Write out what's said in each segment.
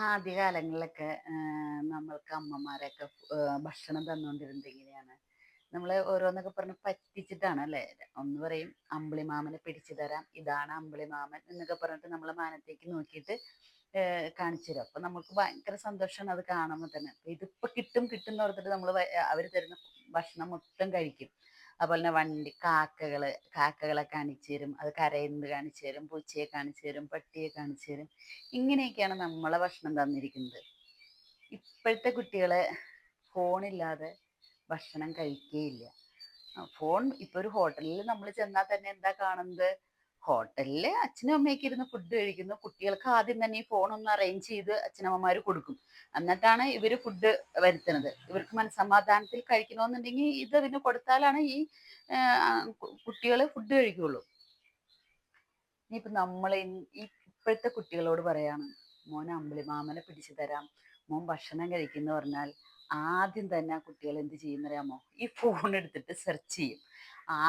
ആദ്യകാലങ്ങളിലൊക്കെ നമ്മൾക്ക് അമ്മമാരൊക്കെ ഭക്ഷണം തന്നുകൊണ്ടിരുന്നത് എങ്ങനെയാണ്? നമ്മളെ ഓരോന്നൊക്കെ പറഞ്ഞ് പറ്റിച്ചിട്ടാണ് അല്ലേ? ഒന്ന് പറയും അമ്പിളിമാമനെ പിടിച്ചു തരാം, ഇതാണ് അമ്പിളിമാമൻ എന്നൊക്കെ പറഞ്ഞിട്ട് നമ്മളെ മാനത്തേക്ക് നോക്കിയിട്ട് കാണിച്ചു തരും. അപ്പൊ നമുക്ക് ഭയങ്കര സന്തോഷമാണ് അത് കാണുമ്പോൾ തന്നെ. അപ്പൊ ഇതിപ്പോ കിട്ടും കിട്ടും എന്ന് ഓർത്തിട്ട് നമ്മൾ അവർ തരുന്ന ഭക്ഷണം മൊത്തം കഴിക്കും. അതുപോലെ തന്നെ കാക്കകളെ കാണിച്ചു തരും, അത് കരയുന്നത് കാണിച്ചു തരും, പൂച്ചയെ കാണിച്ചു തരും, പട്ടിയെ കാണിച്ചു തരും. ഇങ്ങനെയൊക്കെയാണ് നമ്മളെ ഭക്ഷണം തന്നിരിക്കുന്നത്. ഇപ്പോഴത്തെ കുട്ടികളെ ഫോണില്ലാതെ ഭക്ഷണം കഴിക്കുകയില്ല. ഫോൺ ഇപ്പൊ ഒരു ഹോട്ടലിൽ നമ്മൾ ചെന്നാൽ തന്നെ എന്താ കാണുന്നത്? ഹോട്ടലിൽ അച്ഛനും അമ്മയൊക്കെ ഇരുന്ന് ഫുഡ് കഴിക്കുന്നു. കുട്ടികൾക്ക് ആദ്യം തന്നെ ഈ ഫോൺ ഒന്ന് അറേഞ്ച് ചെയ്ത് അച്ഛനമ്മമാർ കൊടുക്കും. എന്നിട്ടാണ് ഇവര് ഫുഡ് വരുത്തുന്നത്. ഇവർക്ക് മനസ്സമാധാനത്തിൽ കഴിക്കണമെന്നുണ്ടെങ്കിൽ ഇത് ഇതിന് കൊടുത്താലാണ് ഈ കുട്ടികൾ ഫുഡ് കഴിക്കുള്ളൂ. ഇനിയിപ്പോ നമ്മൾ ഈ ഇപ്പോഴത്തെ കുട്ടികളോട് പറയാണ്, മോനെ അമ്പിളിമാമനെ പിടിച്ചു തരാം, മോൻ ഭക്ഷണം കഴിക്കുന്നു പറഞ്ഞാൽ ആദ്യം തന്നെ ആ കുട്ടികൾ എന്ത് ചെയ്യുന്നറിയാമോ? ഈ ഫോൺ എടുത്തിട്ട് സെർച്ച് ചെയ്യും,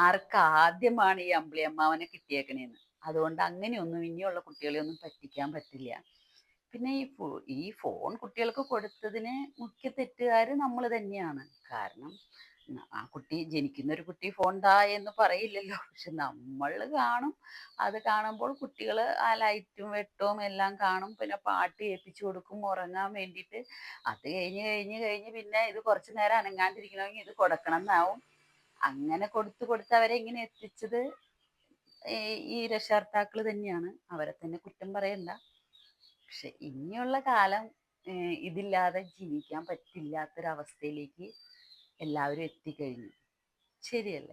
ആർക്ക് ആദ്യമാണ് ഈ അമ്പിളിയമ്മാവനെ കിട്ടിയേക്കണേന്ന്. അതുകൊണ്ട് അങ്ങനെയൊന്നും ഇനിയുള്ള കുട്ടികളെ ഒന്നും പറ്റിക്കാൻ പറ്റില്ല. പിന്നെ ഈ ഫോൺ കുട്ടികൾക്ക് കൊടുത്തതിന് മുഖ്യ തെറ്റുകാർ നമ്മൾ തന്നെയാണ്. കാരണം ആ കുട്ടി ജനിക്കുന്ന ഒരു കുട്ടി ഫോൺ താ എന്ന് പറയില്ലല്ലോ, പക്ഷെ നമ്മൾ കാണും. അത് കാണുമ്പോൾ കുട്ടികൾ ആ ലൈറ്റും വെട്ടവും എല്ലാം കാണും, പിന്നെ പാട്ട് കേൾപ്പിച്ചു കൊടുക്കും ഉറങ്ങാൻ വേണ്ടിയിട്ട്. അത് കഴിഞ്ഞ് പിന്നെ ഇത് കുറച്ചു നേരം അനങ്ങാണ്ടിരിക്കണമെങ്കിൽ ഇത് കൊടുക്കണം എന്നാവും. അങ്ങനെ കൊടുത്ത് കൊടുത്ത് അവരെ ഇങ്ങനെ എത്തിച്ചത് ഈ രക്ഷകർത്താക്കൾ തന്നെയാണ്. അവരെ തന്നെ കുറ്റം പറയണ്ട. പക്ഷെ ഇനിയുള്ള കാലം ഇതില്ലാതെ ജീവിക്കാൻ പറ്റില്ലാത്തൊരവസ്ഥയിലേക്ക് എല്ലാവരും എത്തിക്കഴിഞ്ഞു. ശരിയല്ലേ?